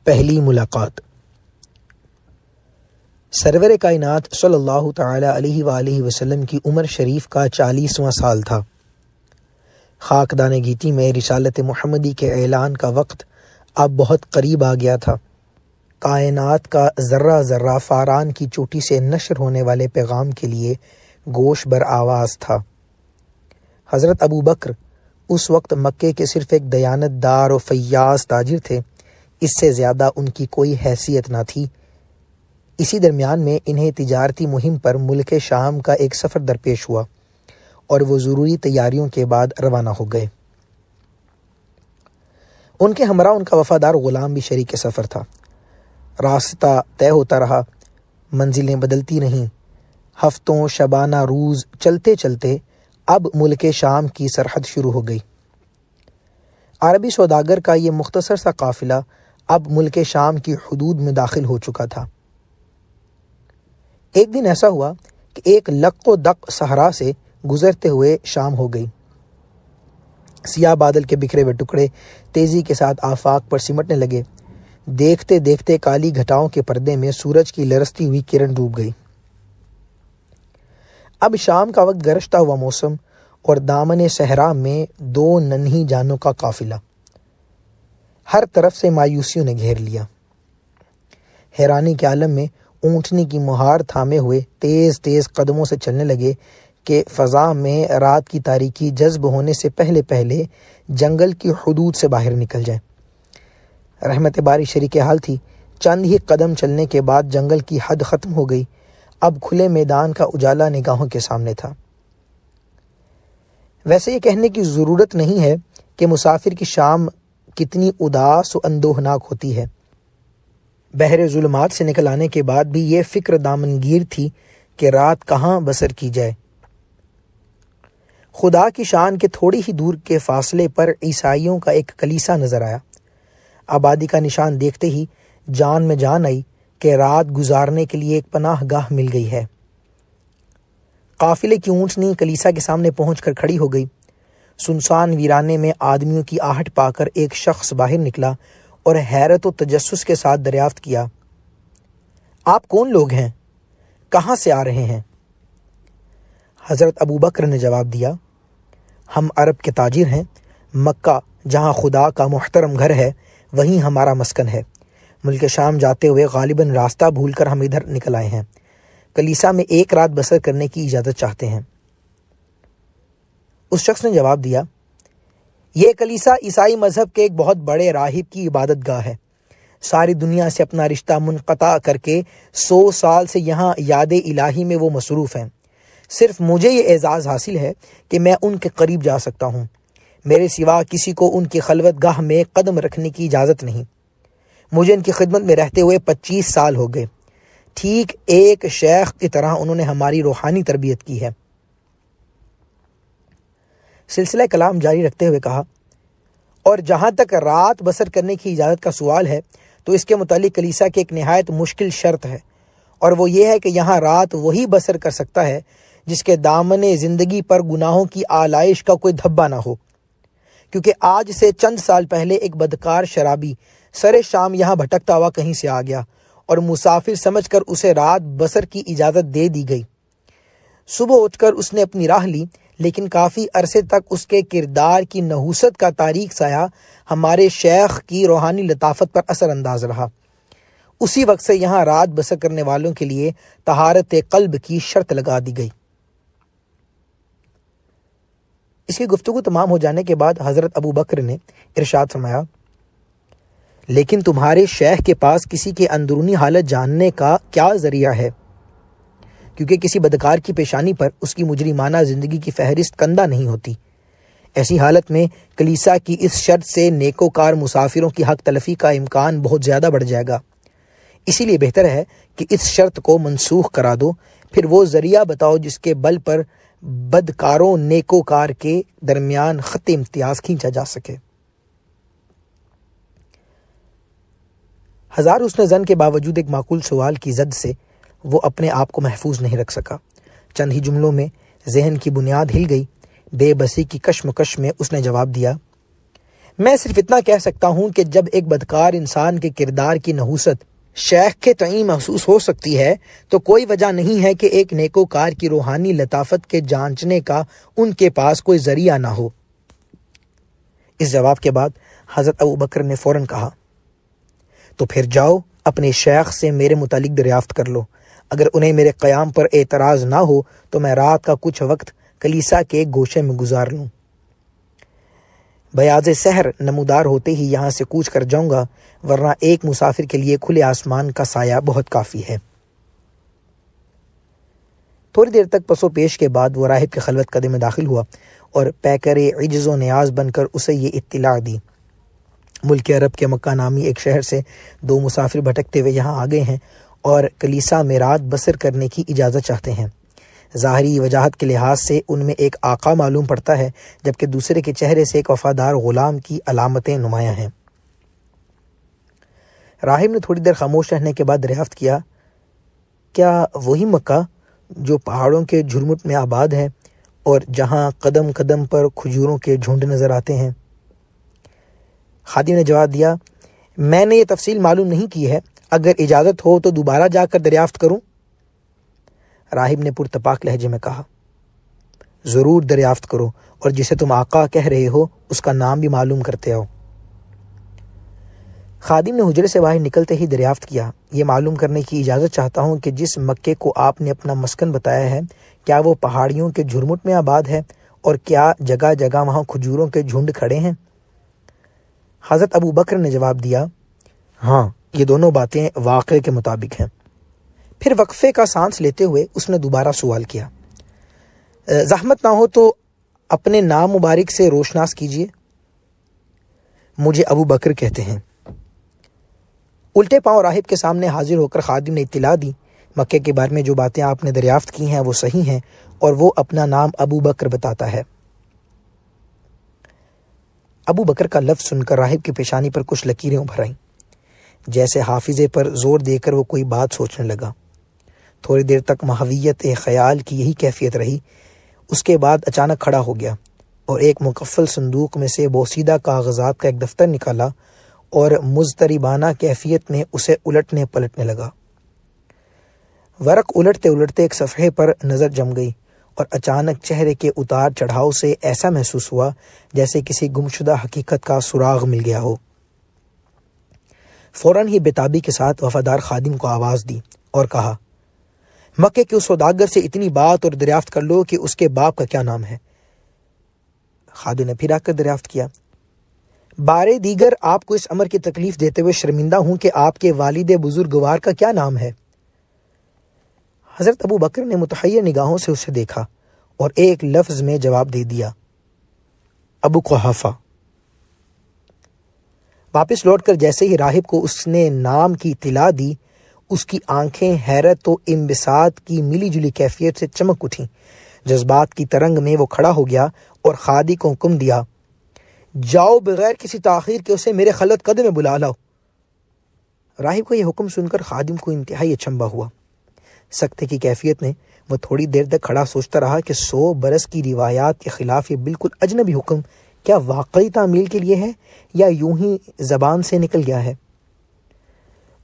پہلی ملاقات۔ سرور کائنات صلی اللہ تعالی علیہ وآلہ وسلم کی عمر شریف کا 40واں سال تھا۔ خاکدان گیتی میں رسالت محمدی کے اعلان کا وقت اب بہت قریب آ گیا تھا۔ کائنات کا ذرہ ذرہ فاران کی چوٹی سے نشر ہونے والے پیغام کے لیے گوش بر آواز تھا۔ حضرت ابو بکر اس وقت مکے کے صرف ایک دیانت دار و فیاض تاجر تھے، اس سے زیادہ ان کی کوئی حیثیت نہ تھی۔ اسی درمیان میں انہیں تجارتی مہم پر ملک شام کا ایک سفر درپیش ہوا اور وہ ضروری تیاریوں کے بعد روانہ ہو گئے۔ ان کے ہمراہ ان کا وفادار غلام بھی شریک سفر تھا۔ راستہ طے ہوتا رہا، منزلیں بدلتی رہیں۔ ہفتوں شبانہ روز چلتے چلتے اب ملک شام کی سرحد شروع ہو گئی۔ عربی سوداگر کا یہ مختصر سا قافلہ اب ملک شام کی حدود میں داخل ہو چکا تھا۔ ایک دن ایسا ہوا کہ ایک لق و دق صحرا سے گزرتے ہوئے شام ہو گئی۔ سیاہ بادل کے بکھرے ہوئے ٹکڑے تیزی کے ساتھ آفاق پر سمٹنے لگے۔ دیکھتے دیکھتے کالی گھٹاؤں کے پردے میں سورج کی لرزتی ہوئی کرن ڈوب گئی۔ اب شام کا وقت گرجتا ہوا موسم اور دامن صحرا میں دو ننھی جانوں کا قافلہ۔ ہر طرف سے مایوسیوں نے گھیر لیا۔ حیرانی کے عالم میں اونٹنی کی مہار تھامے ہوئے تیز تیز قدموں سے چلنے لگے کہ فضا میں رات کی تاریکی جذب ہونے سے پہلے پہلے جنگل کی حدود سے باہر نکل جائے۔ رحمت باری شریک حال تھی۔ چند ہی قدم چلنے کے بعد جنگل کی حد ختم ہو گئی۔ اب کھلے میدان کا اجالا نگاہوں کے سامنے تھا۔ ویسے یہ کہنے کی ضرورت نہیں ہے کہ مسافر کی شام کتنی اداس و اندوہناک ہوتی ہے۔ بحر ظلمات سے نکل آنے کے بعد بھی یہ فکر دامنگیر تھی کہ رات کہاں بسر کی جائے۔ خدا کی شان کے تھوڑی ہی دور کے فاصلے پر عیسائیوں کا ایک کلیسا نظر آیا۔ آبادی کا نشان دیکھتے ہی جان میں جان آئی کہ رات گزارنے کے لیے ایک پناہ گاہ مل گئی ہے۔ قافلے کی اونٹنی کلیسا کے سامنے پہنچ کر کھڑی ہو گئی۔ سنسان ویرانے میں آدمیوں کی آہٹ پا کر ایک شخص باہر نکلا اور حیرت و تجسس کے ساتھ دریافت کیا، آپ کون لوگ ہیں؟ کہاں سے آ رہے ہیں؟ حضرت ابو بکر نے جواب دیا، ہم عرب کے تاجر ہیں۔ مکہ جہاں خدا کا محترم گھر ہے وہیں ہمارا مسکن ہے۔ ملک شام جاتے ہوئے غالباً راستہ بھول کر ہم ادھر نکل آئے ہیں۔ کلیسا میں ایک رات بسر کرنے کی اجازت چاہتے ہیں۔ اس شخص نے جواب دیا، یہ کلیسا عیسائی مذہب کے ایک بہت بڑے راہب کی عبادت گاہ ہے۔ ساری دنیا سے اپنا رشتہ منقطع کر کے 100 سال سے یہاں یاد الہی میں وہ مصروف ہیں۔ صرف مجھے یہ اعزاز حاصل ہے کہ میں ان کے قریب جا سکتا ہوں۔ میرے سوا کسی کو ان کی خلوت گاہ میں قدم رکھنے کی اجازت نہیں۔ مجھے ان کی خدمت میں رہتے ہوئے 25 سال ہو گئے۔ ٹھیک ایک شیخ کی طرح انہوں نے ہماری روحانی تربیت کی ہے۔ سلسلہ کلام جاری رکھتے ہوئے کہا، اور جہاں تک رات بسر کرنے کی اجازت کا سوال ہے تو اس کے متعلق کلیسا کی ایک نہایت مشکل شرط ہے، اور وہ یہ ہے کہ یہاں رات وہی بسر کر سکتا ہے جس کے دامن زندگی پر گناہوں کی آلائش کا کوئی دھبا نہ ہو، کیونکہ آج سے چند سال پہلے ایک بدکار شرابی سر شام یہاں بھٹکتا ہوا کہیں سے آ گیا اور مسافر سمجھ کر اسے رات بسر کی اجازت دے دی گئی۔ صبح اٹھ کر اس نے اپنی راہ لی، لیکن کافی عرصے تک اس کے کردار کی نحوست کا تاریک سایہ ہمارے شیخ کی روحانی لطافت پر اثر انداز رہا۔ اسی وقت سے یہاں رات بسر کرنے والوں کے لیے طہارت قلب کی شرط لگا دی گئی۔ اس کی گفتگو تمام ہو جانے کے بعد حضرت ابو بکر نے ارشاد فرمایا، لیکن تمہارے شیخ کے پاس کسی کے اندرونی حالت جاننے کا کیا ذریعہ ہے؟ کیونکہ کسی بدکار کی پیشانی پر اس کی مجرمانہ زندگی کی فہرست کندہ نہیں ہوتی۔ ایسی حالت میں کلیسا کی اس شرط سے نیکوکار مسافروں کی حق تلفی کا امکان بہت زیادہ بڑھ جائے گا۔ اسی لیے بہتر ہے کہ اس شرط کو منسوخ کرا دو، پھر وہ ذریعہ بتاؤ جس کے بل پر بدکاروں نیکوکار کے درمیان خط امتیاز کھینچا جا سکے۔ ہزار حسن زن کے باوجود ایک معقول سوال کی زد سے وہ اپنے آپ کو محفوظ نہیں رکھ سکا۔ چند ہی جملوں میں ذہن کی بنیاد ہل گئی۔ بے بسی کی کشمکش میں اس نے جواب دیا، میں صرف اتنا کہہ سکتا ہوں کہ جب ایک بدکار انسان کے کردار کی نحوست شیخ کے تئیں محسوس ہو سکتی ہے تو کوئی وجہ نہیں ہے کہ ایک نیکوکار کی روحانی لطافت کے جانچنے کا ان کے پاس کوئی ذریعہ نہ ہو۔ اس جواب کے بعد حضرت ابوبکر نے فوراً کہا، تو پھر جاؤ اپنے شیخ سے میرے متعلق دریافت کر لو، اگر انہیں میرے قیام پر اعتراض نہ ہو تو میں رات کا کچھ وقت کلیسا کے ایک گوشے میں گزار لوں۔ بیاض سحر نمودار ہوتے ہی یہاں سے کوچ کر جاؤں گا، ورنہ ایک مسافر کے لیے کھلے آسمان کا سایہ بہت کافی ہے۔ تھوڑی دیر تک پس و پیش کے بعد وہ راہب کے خلوت قدے میں داخل ہوا اور پیکر عجز و نیاز بن کر اسے یہ اطلاع دی، ملک عرب کے مکہ نامی ایک شہر سے 2 مسافر بھٹکتے ہوئے یہاں آ گئے ہیں اور کلیسا میں رات بسر کرنے کی اجازت چاہتے ہیں۔ ظاہری وجاہت کے لحاظ سے ان میں ایک آقا معلوم پڑتا ہے، جبکہ دوسرے کے چہرے سے ایک وفادار غلام کی علامتیں نمایاں ہیں۔ راہب نے تھوڑی دیر خاموش رہنے کے بعد دریافت کیا، کیا وہی مکہ جو پہاڑوں کے جھرمٹ میں آباد ہے اور جہاں قدم قدم پر کھجوروں کے جھنڈ نظر آتے ہیں؟ خادم نے جواب دیا، میں نے یہ تفصیل معلوم نہیں کی ہے، اگر اجازت ہو تو دوبارہ جا کر دریافت کروں؟ راہب نے پرتپاک لہجے میں کہا، ضرور دریافت کرو، اور جسے تم آقا کہہ رہے ہو اس کا نام بھی معلوم کرتے آؤ۔ خادم نے حجرے سے باہر نکلتے ہی دریافت کیا، یہ معلوم کرنے کی اجازت چاہتا ہوں کہ جس مکے کو آپ نے اپنا مسکن بتایا ہے، کیا وہ پہاڑیوں کے جھرمٹ میں آباد ہے، اور کیا جگہ جگہ وہاں کھجوروں کے جھنڈ کھڑے ہیں؟ حضرت ابوبکر نے جواب دیا، ہاں، یہ دونوں باتیں واقعے کے مطابق ہیں۔ پھر وقفے کا سانس لیتے ہوئے اس نے دوبارہ سوال کیا، زحمت نہ ہو تو اپنے نام مبارک سے روشناس کیجیے۔ مجھے ابو بکر کہتے ہیں۔ الٹے پاؤں راہب کے سامنے حاضر ہو کر خادم نے اطلاع دی، مکے کے بارے میں جو باتیں آپ نے دریافت کی ہیں وہ صحیح ہیں، اور وہ اپنا نام ابو بکر بتاتا ہے۔ ابو بکر کا لفظ سن کر راہب کی پیشانی پر کچھ لکیریں ابھر آئیں، جیسے حافظے پر زور دے کر وہ کوئی بات سوچنے لگا۔ تھوڑی دیر تک محویت خیال کی یہی کیفیت رہی، اس کے بعد اچانک کھڑا ہو گیا اور ایک مقفل صندوق میں سے بوسیدہ کاغذات کا ایک دفتر نکالا اور مضطربانہ کیفیت میں اسے الٹنے پلٹنے لگا۔ ورق الٹتے الٹتے ایک صفحے پر نظر جم گئی اور اچانک چہرے کے اتار چڑھاؤ سے ایسا محسوس ہوا جیسے کسی گمشدہ حقیقت کا سراغ مل گیا ہو۔ فوراً ہی بےتابی کے ساتھ وفادار خادم کو آواز دی اور کہا، مکے کے اس سوداگر سے اتنی بات اور دریافت کر لو کہ اس کے باپ کا کیا نام ہے۔ خادم نے پھر آ کر دریافت کیا، بارے دیگر آپ کو اس امر کی تکلیف دیتے ہوئے شرمندہ ہوں کہ آپ کے والد بزرگوار کا کیا نام ہے؟ حضرت ابو بکر نے متحیر نگاہوں سے اسے دیکھا اور ایک لفظ میں جواب دے دیا، ابو قحافہ۔ واپس لوٹ کر جیسے ہی راہب کو اس نے نام کی اطلاع دی، اس کی آنکھیں حیرت و انبساط کی ملی جلی کیفیت سے چمک اٹھیں۔ جذبات کی ترنگ میں وہ کھڑا ہو گیا اور خادم کو حکم دیا، جاؤ بغیر کسی تاخیر کے اسے میرے خلوت قدم میں بلا لاؤ۔ راہب کا یہ حکم سن کر خادم کو انتہائی اچنبھا ہوا۔ سکتے کی کیفیت میں وہ تھوڑی دیر تک کھڑا سوچتا رہا کہ 100 برس کی روایات کے خلاف یہ بالکل اجنبی حکم کیا واقعی تعمیل کے لیے ہے یا یوں ہی زبان سے نکل گیا ہے؟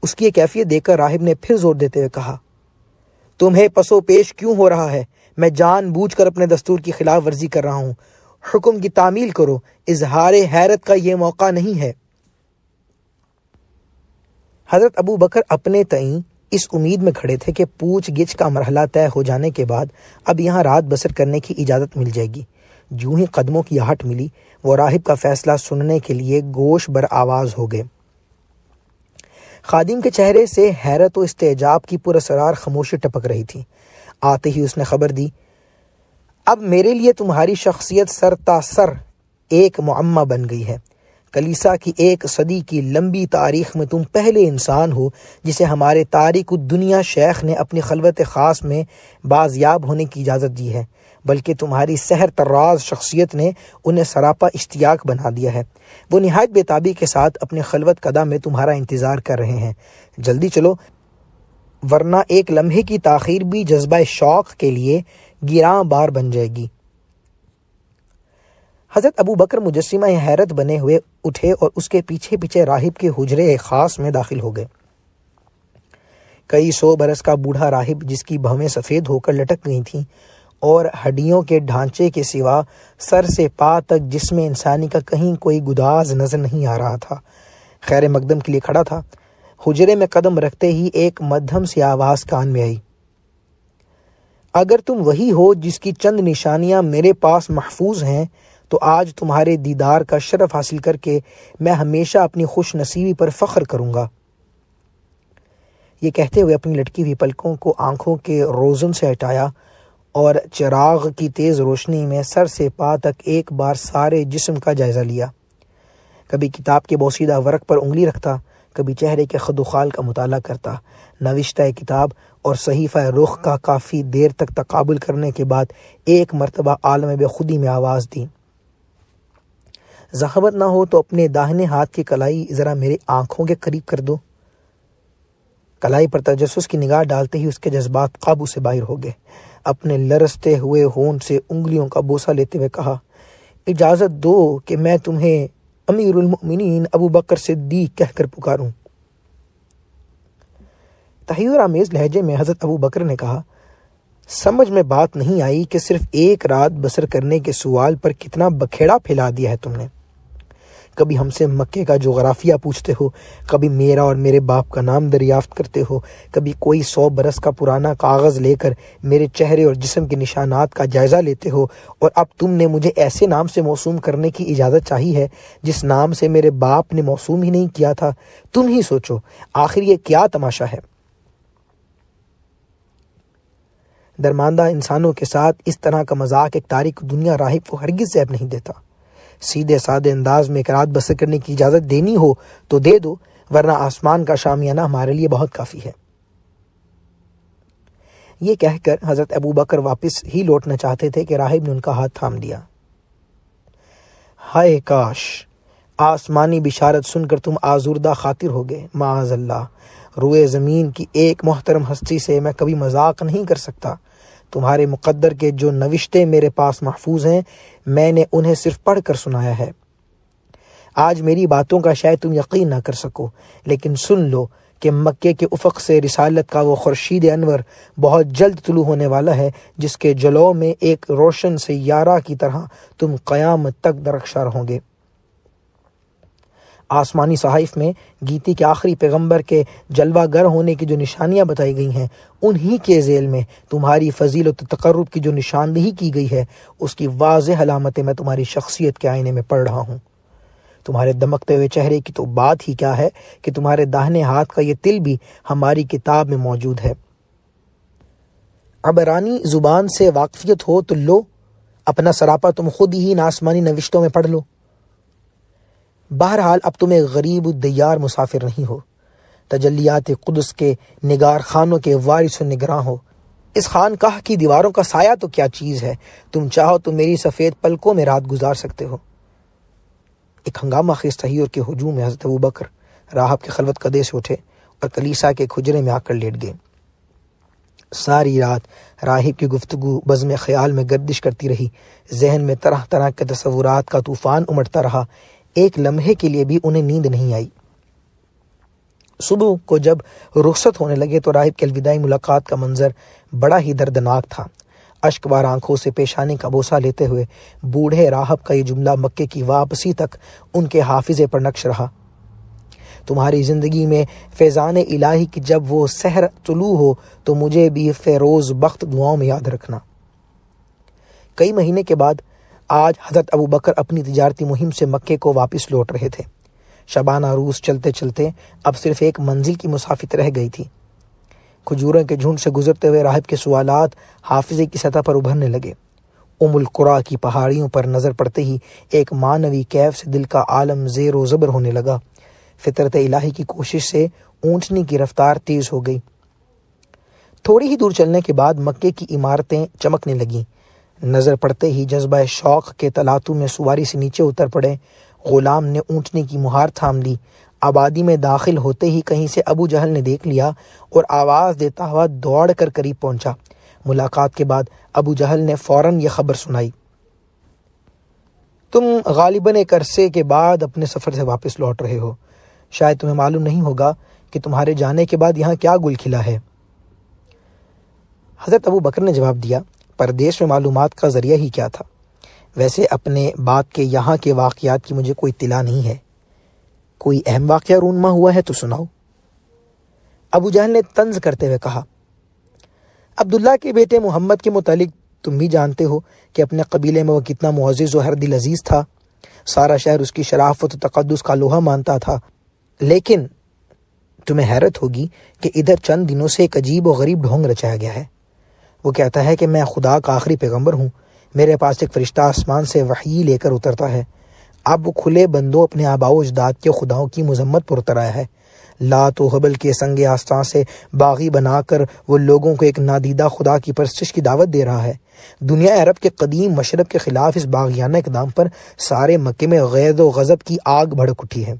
اس کی یہ کیفیت دیکھ کر راہب نے پھر زور دیتے ہوئے کہا، تمہیں پسو پیش کیوں ہو رہا ہے؟ میں جان بوجھ کر اپنے دستور کی خلاف ورزی کر رہا ہوں، حکم کی تعمیل کرو، اظہار حیرت کا یہ موقع نہیں ہے۔ حضرت ابو بکر اپنے تئیں اس امید میں کھڑے تھے کہ پوچھ گچھ کا مرحلہ طے ہو جانے کے بعد اب یہاں رات بسر کرنے کی اجازت مل جائے گی۔ جوں ہی قدموں کی آہٹ ملی، وہ راہب کا فیصلہ سننے کے لیے گوش بر آواز ہو گئے۔ خادم کے چہرے سے حیرت و استعجاب کی پراسرار خاموشی ٹپک رہی تھی۔ آتے ہی اس نے خبر دی، اب میرے لیے تمہاری شخصیت سر تا سر ایک معمہ بن گئی ہے۔ کلیسا کی 1 صدی کی لمبی تاریخ میں تم پہلے انسان ہو جسے ہمارے تاریک الدنیا شیخ نے اپنی خلوت خاص میں بازیاب ہونے کی اجازت دی ہے، بلکہ تمہاری سحر طراز شخصیت نے انہیں سراپا اشتیاق بنا دیا ہے۔ وہ نہایت بےتابی کے ساتھ اپنے خلوت قدہ میں تمہارا انتظار کر رہے ہیں، جلدی چلو ورنہ ایک لمحے کی تاخیر بھی جذبہ شوق کے لیے گراں بار بن جائے گی۔ حضرت ابو بکر مجسمہ حیرت بنے ہوئے اٹھے اور اس کے پیچھے پیچھے راہب کے حجرے خاص میں داخل ہو گئے۔ کئی 100 برس کا بوڑھا راہب جس کی بھویں سفید ہو کر لٹک گئی تھیں اور ہڈیوں کے ڈھانچے کے سوا سر سے پا تک جسم انسانی کا کہیں کوئی گداز نظر نہیں آ رہا تھا، خیر مقدم کے لیے کھڑا تھا۔ حجرے میں قدم رکھتے ہی ایک مدھم سی آواز کان میں آئی، اگر تم وہی ہو جس کی چند نشانیاں میرے پاس محفوظ ہیں تو آج تمہارے دیدار کا شرف حاصل کر کے میں ہمیشہ اپنی خوش نصیبی پر فخر کروں گا۔ یہ کہتے ہوئے اپنی لٹکی ہوئی پلکوں کو آنکھوں کے روزن سے ہٹایا اور چراغ کی تیز روشنی میں سر سے پا تک ایک بار سارے جسم کا جائزہ لیا۔ کبھی کتاب کے بوسیدہ ورق پر انگلی رکھتا، کبھی چہرے کے خد و خال کا مطالعہ کرتا۔ نوشتہ کتاب اور صحیفہ رخ کا کافی دیر تک تقابل کرنے کے بعد ایک مرتبہ عالم بے خودی میں آواز دی، زحمت نہ ہو تو اپنے داہنے ہاتھ کی کلائی ذرا میرے آنکھوں کے قریب کر دو۔ کلائی پر تجسس کی نگاہ ڈالتے ہی اس کے جذبات قابو سے باہر ہو گئے۔ اپنے لرزتے ہوئے ہونٹ سے انگلیوں کا بوسہ لیتے ہوئے کہا، اجازت دو کہ میں تمہیں امیر المؤمنین ابو بکر صدیق کہہ کر پکاروں۔ تحیر آمیز لہجے میں حضرت ابو بکر نے کہا، سمجھ میں بات نہیں آئی کہ صرف ایک رات بسر کرنے کے سوال پر کتنا بکھیڑا پھیلا دیا ہے تم نے۔ کبھی ہم سے مکے کا جغرافیہ پوچھتے ہو، کبھی میرا اور میرے باپ کا نام دریافت کرتے ہو، کبھی کوئی 100 برس کا پرانا کاغذ لے کر میرے چہرے اور جسم کے نشانات کا جائزہ لیتے ہو، اور اب تم نے مجھے ایسے نام سے موسوم کرنے کی اجازت چاہی ہے جس نام سے میرے باپ نے موسوم ہی نہیں کیا تھا۔ تم ہی سوچو آخر یہ کیا تماشا ہے؟ درماندہ انسانوں کے ساتھ اس طرح کا مذاق ایک تاریک دنیا راہب کو ہرگز زیب نہیں دیتا۔ سیدھے سادے انداز میں ایک رات بسر کرنے کی اجازت دینی ہو تو دے دو، ورنہ آسمان کا شامیانہ ہمارے لیے بہت کافی ہے۔ یہ کہہ کر حضرت ابو بکر واپس ہی لوٹنا چاہتے تھے کہ راہب نے ان کا ہاتھ تھام دیا۔ ہائے کاش آسمانی بشارت سن کر تم آزردہ خاطر ہو گئے، معاذ اللہ، روئے زمین کی ایک محترم ہستی سے میں کبھی مذاق نہیں کر سکتا۔ تمہارے مقدر کے جو نوشتے میرے پاس محفوظ ہیں میں نے انہیں صرف پڑھ کر سنایا ہے۔ آج میری باتوں کا شاید تم یقین نہ کر سکو، لیکن سن لو کہ مکے کے افق سے رسالت کا وہ خورشید انور بہت جلد طلوع ہونے والا ہے، جس کے جلوہ میں ایک روشن سیارہ کی طرح تم قیامت تک درخشاں رہو گے۔ آسمانی صحائف میں گیتی کے آخری پیغمبر کے جلوہ گر ہونے کی جو نشانیاں بتائی گئی ہیں، انہی کے ذیل میں تمہاری فضیلت و تقرب کی جو نشاندہی کی گئی ہے، اس کی واضح علامتیں میں تمہاری شخصیت کے آئینے میں پڑھ رہا ہوں۔ تمہارے دمکتے ہوئے چہرے کی تو بات ہی کیا ہے کہ تمہارے داہنے ہاتھ کا یہ تل بھی ہماری کتاب میں موجود ہے۔ عبرانی زبان سے واقفیت ہو تو لو، اپنا سراپا تم خود ہی ان آسمانی نوشتوں میں پڑھ لو۔ بہرحال اب تم ایک غریب الدیار مسافر نہیں ہو، تجلیات قدس کے نگار خانوں کے وارث و نگراں ہو۔ اس خانقاہ کی دیواروں کا سایہ تو کیا چیز ہے، تم چاہو تو میری سفید پلکوں میں رات گزار سکتے ہو۔ ایک ہنگامہ خیز تحیر کے ہجوم میں حضرت ابوبکر راہب کے خلوت قدے سے اٹھے اور کلیسا کے کھجرے میں آ کر لیٹ گئے۔ ساری رات راہب کی گفتگو بزم خیال میں گردش کرتی رہی، ذہن میں طرح طرح کے تصورات کا طوفان امڑتا رہا، ایک لمحے کے لیے بھی انہیں نیند نہیں آئی۔ صبح کو جب رخصت ہونے لگے تو راہب کی الوداعی ملاقات کا منظر بڑا ہی دردناک تھا۔ اشک بار آنکھوں سے پیشانی کا بوسہ لیتے ہوئے بوڑھے راہب کا یہ جملہ مکے کی واپسی تک ان کے حافظے پر نقش رہا، تمہاری زندگی میں فیضان الہی کی جب وہ سحر طلوع ہو تو مجھے بھی فیروز بخت دعاؤں میں یاد رکھنا۔ کئی مہینے کے بعد آج حضرت ابوبکر اپنی تجارتی مہم سے مکے کو واپس لوٹ رہے تھے۔ شبانہ روز چلتے چلتے اب صرف ایک منزل کی مسافت رہ گئی تھی۔ کھجوروں کے جھنڈ سے گزرتے ہوئے راہب کے سوالات حافظے کی سطح پر ابھرنے لگے۔ القریٰ کی پہاڑیوں پر نظر پڑتے ہی ایک معنوی کیف سے دل کا عالم زیر و زبر ہونے لگا۔ فطرت الہی کی کوشش سے اونٹنی کی رفتار تیز ہو گئی۔ تھوڑی ہی دور چلنے کے بعد مکے کی عمارتیں چمکنے لگیں۔ نظر پڑتے ہی جذبہ شوق کے تلاتو میں سواری سے نیچے اتر پڑے۔ غلام نے اونٹنی کی مہار تھام لی۔ آبادی میں داخل ہوتے ہی کہیں سے ابو جہل نے دیکھ لیا اور آواز دیتا ہوا دوڑ کر قریب پہنچا۔ ملاقات کے بعد ابو جہل نے فوراً یہ خبر سنائی۔ تم غالباً ایک عرصے کے بعد اپنے سفر سے واپس لوٹ رہے ہو۔ شاید تمہیں معلوم نہیں ہوگا کہ تمہارے جانے کے بعد یہاں کیا گل کھلا ہے۔ حضرت ابو بکر نے جواب دیا، پردیش میں معلومات کا ذریعہ ہی کیا تھا؟ ویسے اپنے باپ کے یہاں کے واقعات کی مجھے کوئی اطلاع نہیں ہے۔ کوئی اہم واقعہ رونما ہوا ہے تو سناؤ۔ ابو جہل نے طنز کرتے ہوئے کہا، عبداللہ کے بیٹے محمد کے متعلق تم بھی جانتے ہو کہ اپنے قبیلے میں وہ کتنا معزز و ہر دل عزیز تھا۔ سارا شہر اس کی شرافت و تقدس کا لوہا مانتا تھا۔ لیکن تمہیں حیرت ہوگی کہ ادھر چند دنوں سے ایک عجیب و غریب ڈھونگ رچایا گیا ہے۔ وہ کہتا ہے کہ میں خدا کا آخری پیغمبر ہوں، میرے پاس ایک فرشتہ آسمان سے وحی لے کر اترتا ہے۔ اب وہ کھلے بندوں اپنے آباء و اجداد کے خداؤں کی مذمت پر اتر آیا ہے۔ لات و حبل کے سنگ آستان سے باغی بنا کر وہ لوگوں کو ایک نادیدہ خدا کی پرستش کی دعوت دے رہا ہے۔ دنیا عرب کے قدیم مشرب کے خلاف اس باغیانہ اقدام پر سارے مکے میں غیظ و غضب کی آگ بھڑک اٹھی ہے۔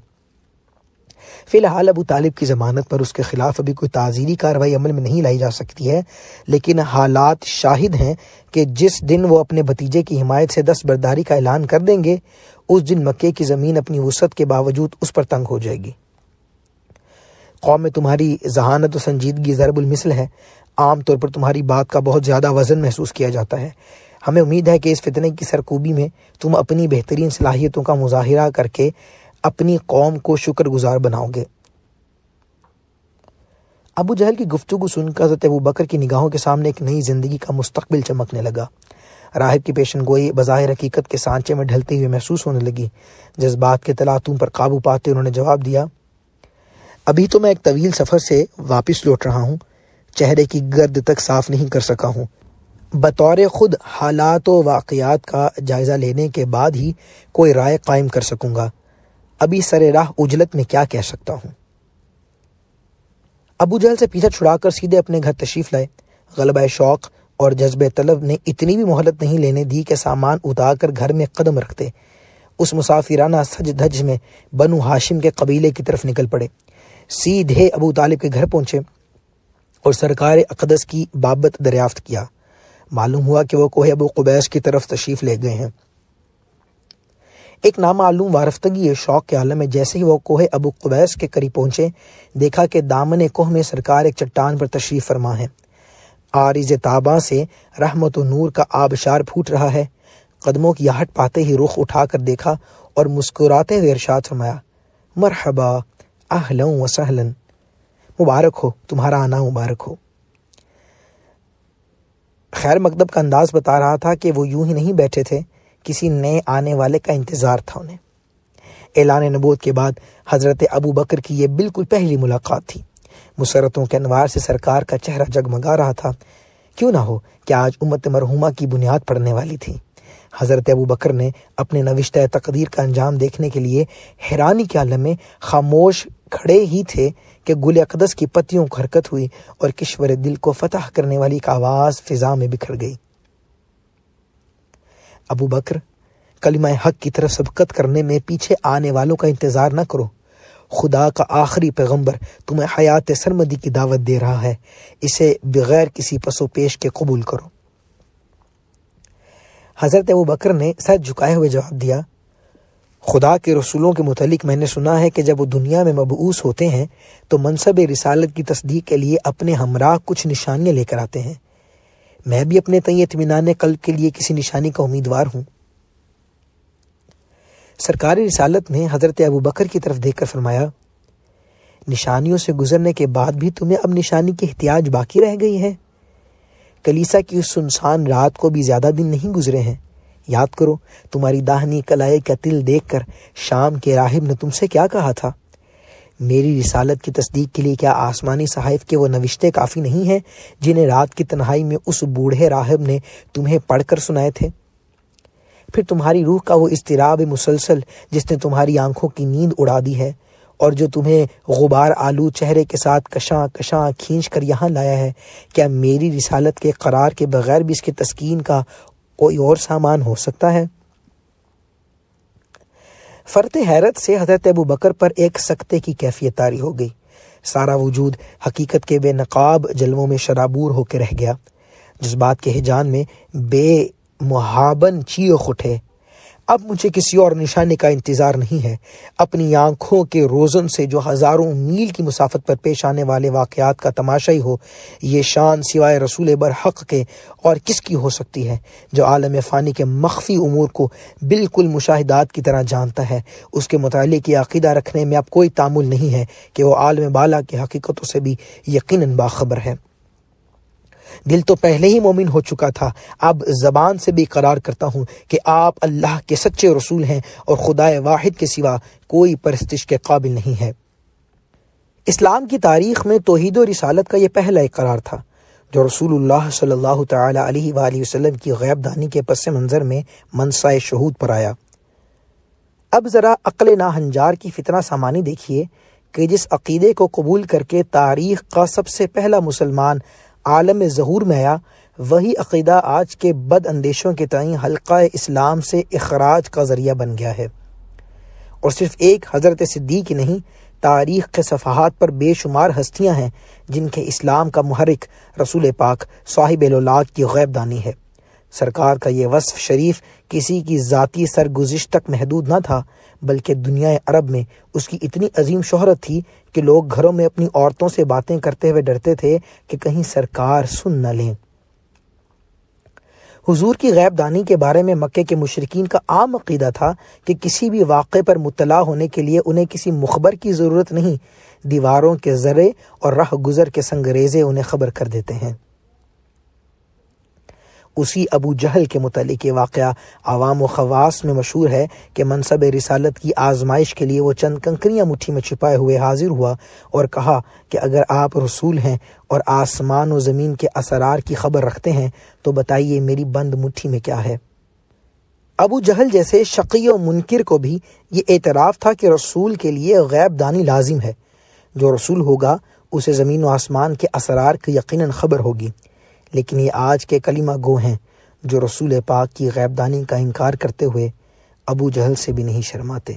فی الحال ابو طالب کی ضمانت پر اس کے خلاف ابھی کوئی تعزیری کارروائی عمل میں نہیں لائی جا سکتی ہے، لیکن حالات شاہد ہیں کہ جس دن وہ اپنے بھتیجے کی حمایت سے دستبرداری کا اعلان کر دیں گے، اس دن مکے کی زمین اپنی وسعت کے باوجود اس پر تنگ ہو جائے گی۔ قوم میں تمہاری ذہانت و سنجیدگی ضرب المثل ہے۔ عام طور پر تمہاری بات کا بہت زیادہ وزن محسوس کیا جاتا ہے۔ ہمیں امید ہے کہ اس فتنے کی سرکوبی میں تم اپنی بہترین صلاحیتوں کا مظاہرہ کر کے اپنی قوم کو شکر گزار بناؤ گے۔ ابو جہل کی گفتگو سن کر حضرت ابو بکر کی نگاہوں کے سامنے ایک نئی زندگی کا مستقبل چمکنے لگا۔ راہب کی پیشن گوئی بظاہر حقیقت کے سانچے میں ڈھلتے ہوئے محسوس ہونے لگی۔ جذبات کے تلاطم پر قابو پاتے انہوں نے جواب دیا، ابھی تو میں ایک طویل سفر سے واپس لوٹ رہا ہوں، چہرے کی گرد تک صاف نہیں کر سکا ہوں۔ بطور خود حالات و واقعات کا جائزہ لینے کے بعد ہی کوئی رائے قائم کر سکوں گا۔ ابھی سر راہ عجلت میں کیا کہہ سکتا ہوں۔ ابو جہل سے پیچھا چھڑا کر سیدھے اپنے گھر تشریف لائے۔ غلبہ شوق اور جذبہ طلب نے اتنی بھی مہلت نہیں لینے دی کہ سامان اتار کر گھر میں قدم رکھتے اس مسافرانہ سج دھج میں بنو ہاشم کے قبیلے کی طرف نکل پڑے۔ سیدھے ابو طالب کے گھر پہنچے اور سرکار اقدس کی بابت دریافت کیا۔ معلوم ہوا کہ وہ کوہ ابو قبیس کی طرف تشریف لے گئے ہیں۔ ایک نامعلوم وارفتگی شوق کے عالم میں جیسے ہی وہ کوہ ابو قبیس کے قریب پہنچے، دیکھا کہ دامن کوہ میں سرکار ایک چٹان پر تشریف فرما ہے۔ عارض تاباں سے رحمت و نور کا آبشار پھوٹ رہا ہے۔ قدموں کی آہٹ پاتے ہی رخ اٹھا کر دیکھا اور مسکراتے ہوئے ارشاد فرمایا، مرحبا اہلا و سہلا، مبارک ہو، تمہارا آنا مبارک ہو۔ خیر مقدم کا انداز بتا رہا تھا کہ وہ یوں ہی نہیں بیٹھے تھے، کسی نئے آنے والے کا انتظار تھا انہیں۔ اعلان نبوت کے بعد حضرت ابو بکر کی یہ بالکل پہلی ملاقات تھی۔ مسرتوں کے انوار سے سرکار کا چہرہ جگمگا رہا تھا۔ کیوں نہ ہو کہ آج امت مرحومہ کی بنیاد پڑنے والی تھی۔ حضرت ابو بکر نے اپنے نوشتہ تقدیر کا انجام دیکھنے کے لیے حیرانی کے عالم میں خاموش کھڑے ہی تھے کہ گل اقدس کی پتیوں کو حرکت ہوئی اور کشور دل کو فتح کرنے والی ایک آواز فضا میں بکھر گئی، ابو بکر، کلمہ حق کی طرف سبقت کرنے میں پیچھے آنے والوں کا انتظار نہ کرو۔ خدا کا آخری پیغمبر تمہیں حیات سرمدی کی دعوت دے رہا ہے، اسے بغیر کسی پس و پیش کے قبول کرو۔ حضرت ابو بکر نے سر جھکائے ہوئے جواب دیا، خدا کے رسولوں کے متعلق میں نے سنا ہے کہ جب وہ دنیا میں مبعوث ہوتے ہیں تو منصب رسالت کی تصدیق کے لیے اپنے ہمراہ کچھ نشانیاں لے کر آتے ہیں۔ میں بھی اپنے تئیں اطمینان قلب کے لیے کسی نشانی کا امیدوار ہوں۔ سرکار رسالت نے حضرت ابو بکر کی طرف دیکھ کر فرمایا، نشانیوں سے گزرنے کے بعد بھی تمہیں اب نشانی کی احتیاج باقی رہ گئی ہے؟ کلیسا کی اس سنسان رات کو بھی زیادہ دن نہیں گزرے ہیں۔ یاد کرو تمہاری داہنی کلائی کا تل دیکھ کر شام کے راہب نے تم سے کیا کہا تھا؟ میری رسالت کی تصدیق کے لیے کیا آسمانی صحائف کے وہ نوشتے کافی نہیں ہیں جنہیں رات کی تنہائی میں اس بوڑھے راہب نے تمہیں پڑھ کر سنائے تھے؟ پھر تمہاری روح کا وہ اضطراب مسلسل جس نے تمہاری آنکھوں کی نیند اڑا دی ہے اور جو تمہیں غبار آلو چہرے کے ساتھ کشاں کشاں کھینچ کر یہاں لایا ہے، کیا میری رسالت کے قرار کے بغیر بھی اس کی تسکین کا کوئی اور سامان ہو سکتا ہے؟ فرط حیرت سے حضرت ابو بکر پر ایک سکتے کی کیفیت طاری ہو گئی۔ سارا وجود حقیقت کے بے نقاب جلووں میں شرابور ہو کے رہ گیا۔ جذبات کے ہیجان میں بے محابن چیخ اٹھے، اب مجھے کسی اور نشانے کا انتظار نہیں ہے۔ اپنی آنکھوں کے روزن سے جو ہزاروں میل کی مسافت پر پیش آنے والے واقعات کا تماشا ہی ہو، یہ شان سوائے رسول برحق کے اور کس کی ہو سکتی ہے، جو عالم فانی کے مخفی امور کو بالکل مشاہدات کی طرح جانتا ہے۔ اس کے متعلق یہ عقیدہ رکھنے میں اب کوئی تعامل نہیں ہے کہ وہ عالم بالا کی حقیقتوں سے بھی یقیناً باخبر ہے۔ دل تو پہلے ہی مومن ہو چکا تھا، اب زبان سے بھی اقرار کرتا ہوں کہ آپ اللہ کے سچے رسول ہیں اور خدائے واحد کے سوا کوئی پرستش کے قابل نہیں ہے۔ اسلام کی تاریخ میں توحید و رسالت کا یہ پہلا اقرار تھا جو رسول اللہ صلی اللہ تعالی علیہ وآلہ وسلم کی غیب دانی کے پس منظر میں منصہ شہود پر آیا۔ اب ذرا عقل ناہنجار کی فتنہ سامانی دیکھیے کہ جس عقیدے کو قبول کر کے تاریخ کا سب سے پہلا مسلمان عالم ظہور میں آیا، وہی عقیدہ آج کے بد اندیشوں کے تئیں حلقہ اسلام سے اخراج کا ذریعہ بن گیا ہے۔ اور صرف ایک حضرت صدیق ہی نہیں، تاریخ کے صفحات پر بے شمار ہستیاں ہیں جن کے اسلام کا محرک رسول پاک صاحب الولاد کی غیب دانی ہے۔ سرکار کا یہ وصف شریف کسی کی ذاتی سرگزشت تک محدود نہ تھا، بلکہ دنیا عرب میں اس کی اتنی عظیم شہرت تھی کہ لوگ گھروں میں اپنی عورتوں سے باتیں کرتے ہوئے ڈرتے تھے کہ کہیں سرکار سن نہ لیں۔ حضور کی غیب دانی کے بارے میں مکے کے مشرکین کا عام عقیدہ تھا کہ کسی بھی واقعے پر مطلع ہونے کے لیے انہیں کسی مخبر کی ضرورت نہیں، دیواروں کے ذرے اور راہ گزر کے سنگریزے انہیں خبر کر دیتے ہیں۔ اسی ابو جہل کے متعلق یہ واقعہ عوام و خواص میں مشہور ہے کہ منصب رسالت کی آزمائش کے لیے وہ چند کنکریاں مٹھی میں چھپائے ہوئے حاضر ہوا اور کہا کہ اگر آپ رسول ہیں اور آسمان و زمین کے اسرار کی خبر رکھتے ہیں تو بتائیے میری بند مٹھی میں کیا ہے۔ ابو جہل جیسے شقی و منکر کو بھی یہ اعتراف تھا کہ رسول کے لیے غیب دانی لازم ہے، جو رسول ہوگا اسے زمین و آسمان کے اسرار کی یقیناً خبر ہوگی، لیکن یہ آج کے کلمہ گو ہیں جو رسول پاک کی غیب دانی کا انکار کرتے ہوئے ابو جہل سے بھی نہیں شرماتے۔